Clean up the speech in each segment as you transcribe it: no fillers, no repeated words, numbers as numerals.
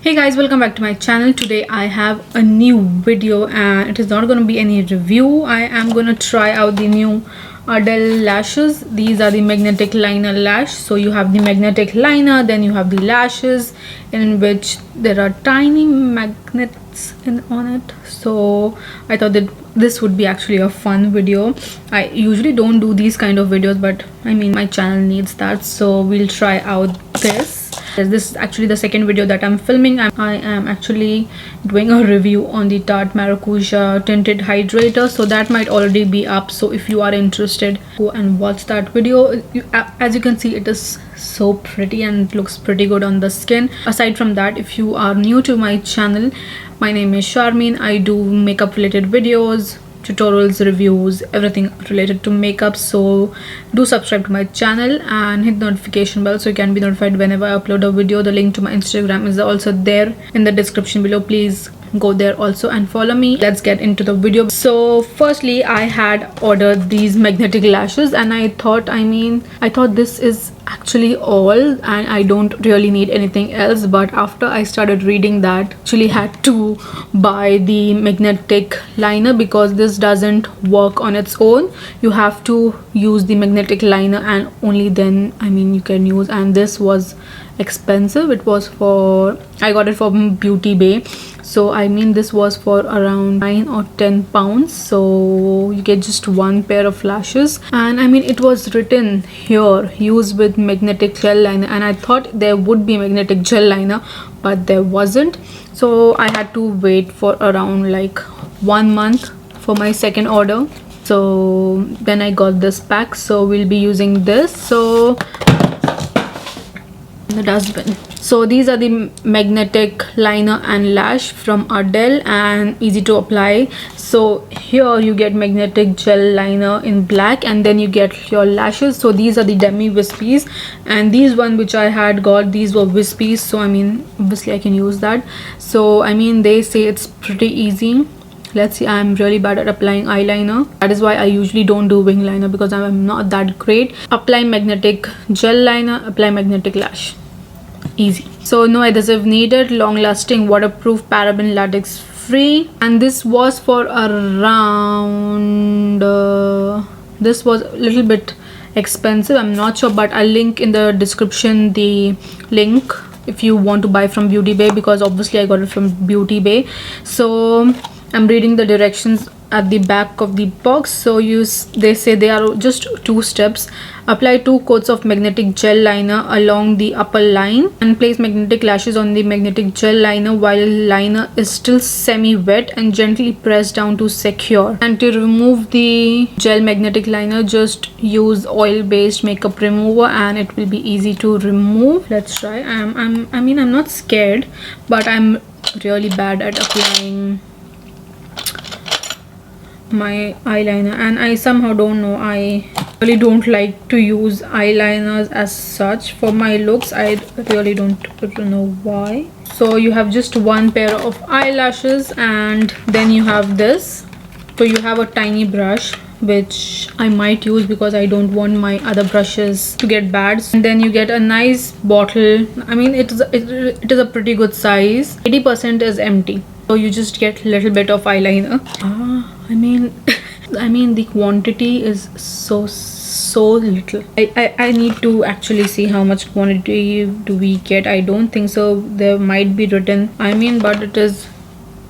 Hey guys, welcome back to my channel. Today I have a new video and it is not going to be any review. I am going to try out the new Ardell lashes. These are the magnetic liner lash. So you have the magnetic liner, then you have the lashes in which there are tiny magnets on it. So I thought that this would be actually a fun video. I usually don't do these kind of videos, but I mean my channel needs that, so we'll try out this. This is actually the second video that I'm filming. I am actually doing a review on the Tarte Maracuja tinted hydrator, so that might already be up. So if you are interested, go and watch that video. As you can see, it is so pretty and it looks pretty good on the skin. Aside from that, if you are new to my channel, my name is Charmeen. I do makeup related videos, tutorials, reviews, everything related to makeup. So do subscribe to my channel and hit the notification bell so you can be notified whenever I upload a video. The link to my Instagram is also there in the description below. Please go there also and follow me. Let's get into the video. So firstly, I had ordered these magnetic lashes and I thought this is actually all and I don't really need anything else, but after I started reading that, actually had to buy the magnetic liner because this doesn't work on its own. You have to use the magnetic liner and only then you can use. And this was expensive. It was I got it from Beauty Bay, so this was for around 9 or 10 pounds. So you get just one pair of lashes, and it was written here use with magnetic gel liner, and I thought there would be magnetic gel liner, but there wasn't. So I had to wait for around like 1 month for my second order. So then I got this pack, so we'll be using this. So the dustbin. So these are the magnetic liner and lash from Ardell and easy to apply. So here you get magnetic gel liner in black and then you get your lashes. So these are the demi wispies, and these one which I had got, these were wispies, so obviously I can use that. So they say it's pretty easy. Let's see, I'm really bad at applying eyeliner. That is why I usually don't do wing liner, because I'm not that great. Apply magnetic gel liner, apply magnetic lash. Easy. So no adhesive needed, long lasting, waterproof, paraben, latex free. And this was for around this was a little bit expensive, I'm not sure, but I'll link in the description the link if you want to buy from Beauty Bay, because obviously I got it from Beauty Bay. So I'm reading the directions at the back of the box. So they say they are just 2 steps. Apply 2 coats of magnetic gel liner along the upper line and place magnetic lashes on the magnetic gel liner while liner is still semi wet, and gently press down to secure. And to remove the gel magnetic liner, just use oil based makeup remover and it will be easy to remove. Let's try. I'm not scared, but I'm really bad at applying my eyeliner, and I somehow don't know, I really don't like to use eyeliners as such for my looks. I really don't know why. So you have just 1 pair of eyelashes, and then you have this. So you have a tiny brush which I might use because I don't want my other brushes to get bad. And then you get a nice bottle. It is a pretty good size. 80% is empty, so you just get a little bit of eyeliner. The quantity is so little. I need to actually see how much quantity do we get. I don't think so. There might be written, but it is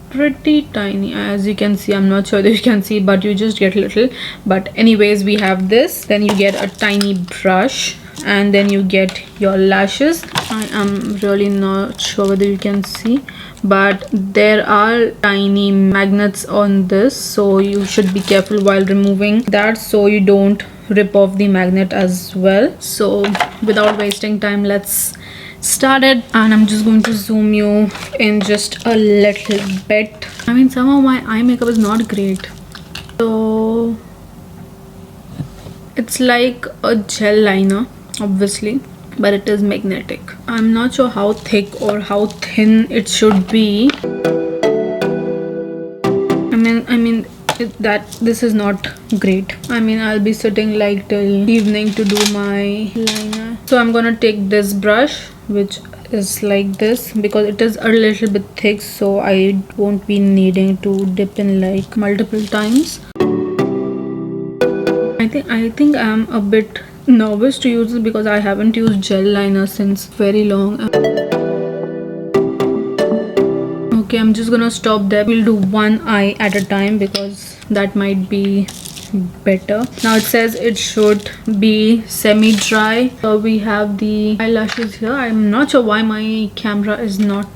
pretty tiny, as you can see. I'm not sure that you can see, but you just get little. But anyways, we have this. Then you get a tiny brush, and then you get your lashes. I am really not sure whether you can see, but there are tiny magnets on this, so you should be careful while removing that so you don't rip off the magnet as well. So without wasting time, let's start it. And I'm just going to zoom you in just a little bit. Somehow my eye makeup is not great, so it's like a gel liner obviously, but it is magnetic. I'm not sure how thick or how thin it should be. This is not great. I'll be sitting like till evening to do my liner. So I'm gonna take this brush, which is like this because it is a little bit thick, so I won't be needing to dip in like multiple times. I think I'm a bit nervous to use this because I haven't used gel liner since very long. Okay, I'm just gonna stop there. We'll do one eye at a time because that might be better. Now it says it should be semi-dry. We have the eyelashes here. I'm not sure why my camera is not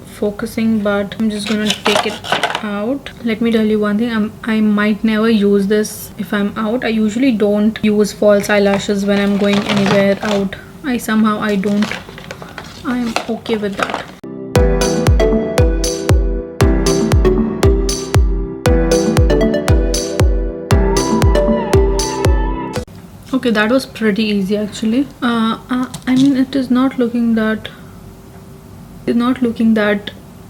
focusing, but I'm just gonna take it out. Let me tell you one thing, I might never use this if I'm out. I usually don't use false eyelashes when I'm going anywhere out. I'm okay with that. Okay, that was pretty easy actually. I mean, it is not looking that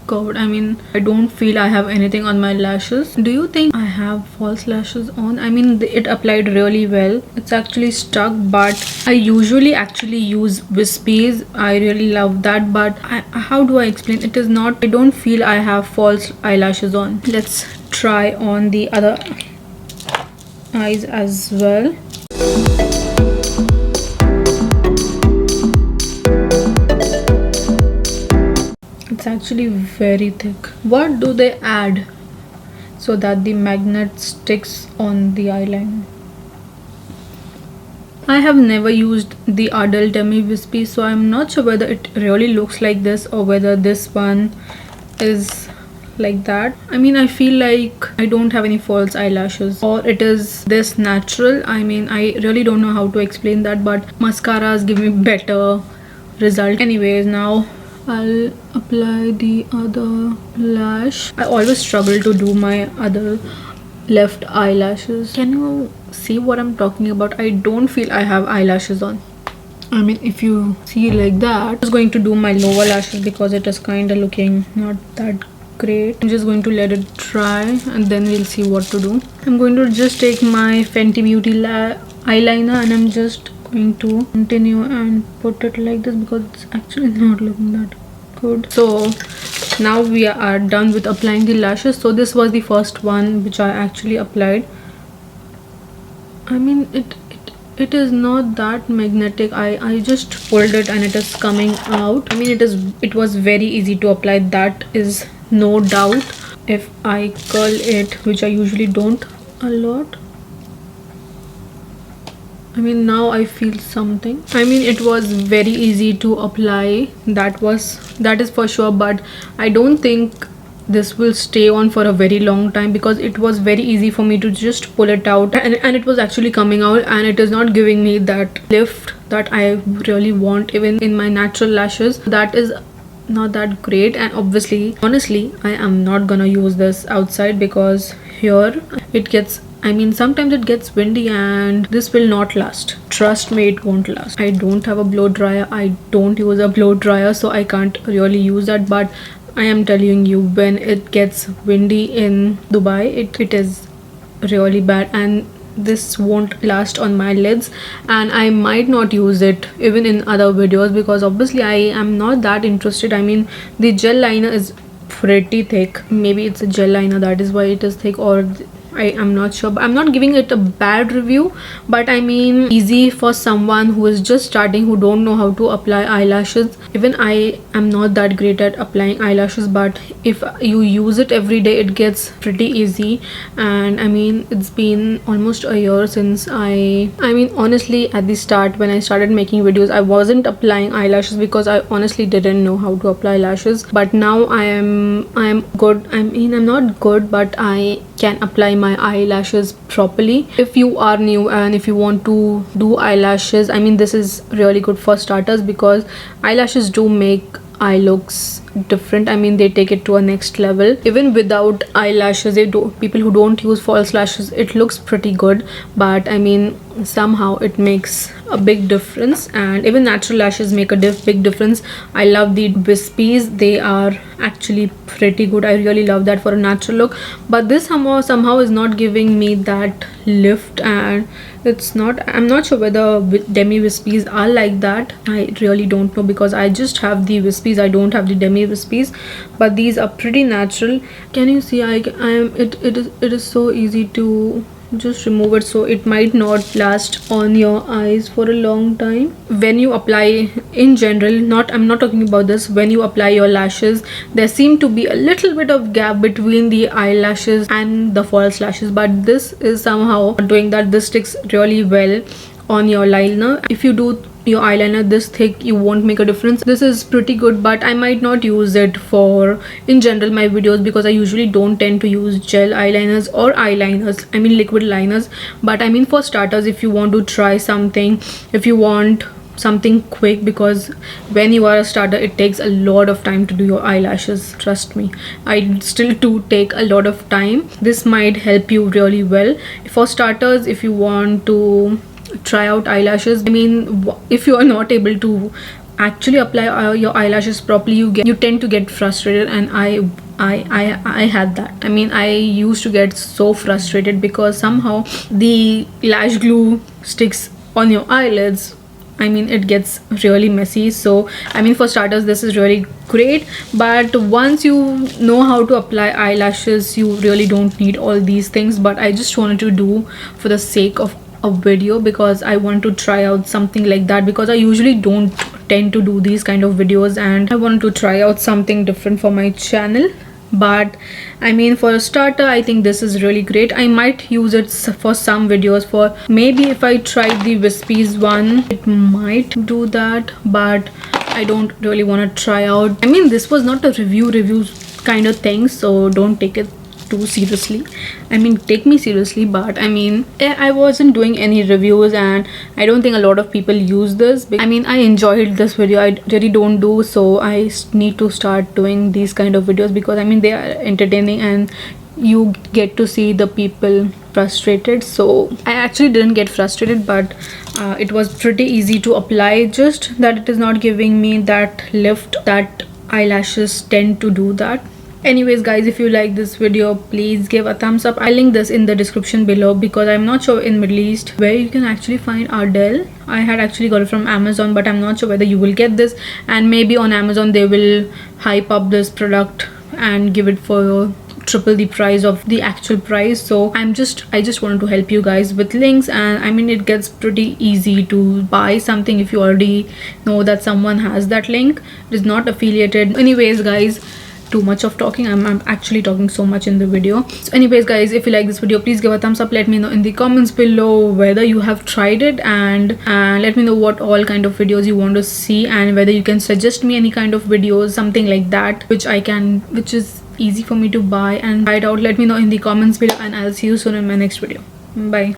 curved. I mean, I don't feel I have anything on my lashes. Do you think I have false lashes on? I mean, it applied really well. It's actually stuck, but I usually actually use Wispies. I really love that, but how do I explain? It is not, I don't feel I have false eyelashes on. Let's try on the other eyes as well. It's actually very thick. What do they add so that the magnet sticks on the eyeliner? I have never used the Ardell Demi Wispy, so I'm not sure whether it really looks like this or whether this one is like that. I mean, I feel like I don't have any false eyelashes, or it is this natural. I mean, I really don't know how to explain that, but mascaras give me better result. Anyways, now I'll apply the other lash. I always struggle to do my other left eyelashes. Can you see what I'm talking about? I don't feel I have eyelashes on. I mean, if you see like that, I'm just going to do my lower lashes because it is kind of looking not that great. I'm just going to let it dry and then we'll see what to do. I'm going to just take my Fenty Beauty eyeliner and I'm just going to continue and put it like this because it's actually not looking that good. So now we are done with applying the lashes. So this was the first one which I actually applied. I mean, it is not that magnetic. I just pulled it and it is coming out. I mean, it was very easy to apply, that is no doubt. If I curl it, which I usually don't a lot, I mean, now I feel something. I mean, it was very easy to apply, that is for sure, but I don't think this will stay on for a very long time because it was very easy for me to just pull it out and it was actually coming out, and it is not giving me that lift that I really want even in my natural lashes. That is not that great, and obviously, honestly, I am not gonna use this outside because here it gets, I mean, sometimes it gets windy and this will not last. Trust me, it won't last. I don't have a blow dryer. I don't use a blow dryer, so I can't really use that. But I am telling you, when it gets windy in Dubai, it is really bad, and this won't last on my lids, and I might not use it even in other videos because obviously I am not that interested. I mean, the gel liner is pretty thick. Maybe it's a gel liner, that is why it is thick, or I am not sure, but I'm not giving it a bad review, but I mean, easy for someone who is just starting, who don't know how to apply eyelashes. Even I am not that great at applying eyelashes, but if you use it every day, it gets pretty easy. And I mean, it's been almost a year since I mean, honestly, at the start when I started making videos, I wasn't applying eyelashes because I honestly didn't know how to apply lashes, but now I am good. I mean, I'm not good, but I can apply my eyelashes properly. If you are new and if you want to do eyelashes, I mean, this is really good for starters because eyelashes do make eye looks different. I mean, they take it to a next level. Even without eyelashes, people who don't use false lashes, it looks pretty good, but I mean, somehow it makes a big difference. And even natural lashes make a big difference. I love the wispies, they are actually pretty good. I really love that for a natural look, but this somehow is not giving me that lift, and it's not, I'm not sure whether demi wispies are like that. I really don't know, because I just have the wispies, I don't have the demi wispies, but these are pretty natural. Can you see? It is so easy to just remove it, so it might not last on your eyes for a long time. When you apply, in general, I'm not talking about this, when you apply your lashes, there seem to be a little bit of gap between the eyelashes and the false lashes, but this is somehow doing that. This sticks really well on your liner. If you do your eyeliner this thick, you won't make a difference. This is pretty good, but I might not use it for, in general, my videos, because I usually don't tend to use gel eyeliners or eyeliners, I mean liquid liners. But I mean, for starters, if you want to try something, if you want something quick, because when you are a starter, it takes a lot of time to do your eyelashes, trust me, I still do take a lot of time. This might help you really well. For starters, if you want to try out eyelashes, I mean, if you are not able to actually apply your eyelashes properly, you tend to get frustrated, and I had that. I mean, I used to get so frustrated because somehow the lash glue sticks on your eyelids. I mean, it gets really messy. So I mean, for starters, this is really great, but once you know how to apply eyelashes, you really don't need all these things. But I just wanted to do for the sake of a video, because I want to try out something like that, because I usually don't tend to do these kind of videos, and I wanted to try out something different for my channel. But I mean, for a starter, I think this is really great. I might use it for some videos, for maybe if I try the wispies one, it might do that, but I don't really want to try out. I mean, this was not a review kind of thing, so don't take it too seriously. I mean, take me seriously, but I mean, I wasn't doing any reviews, and I don't think a lot of people use this. I mean, I enjoyed this video, I really don't do, so I need to start doing these kind of videos, because I mean, they are entertaining and you get to see the people frustrated. So I actually didn't get frustrated, but it was pretty easy to apply, just that it is not giving me that lift that eyelashes tend to do that. Anyways guys, if you like this video, please give a thumbs up. I'll link this in the description below, because I'm not sure in Middle East where you can actually find Ardell. I had actually got it from Amazon, but I'm not sure whether you will get this, and maybe on Amazon they will hype up this product and give it for triple the price of the actual price. So I just wanted to help you guys with links, and I mean, it gets pretty easy to buy something if you already know that someone has that link. It is not affiliated. Anyways guys, too much of talking, I'm actually talking so much in the video. So anyways guys, if you like this video, please give a thumbs up. Let me know in the comments below whether you have tried it, and let me know what all kind of videos you want to see, and whether you can suggest me any kind of videos, something like that, which is easy for me to buy and try it out. Let me know in the comments below, and I'll see you soon in my next video. Bye.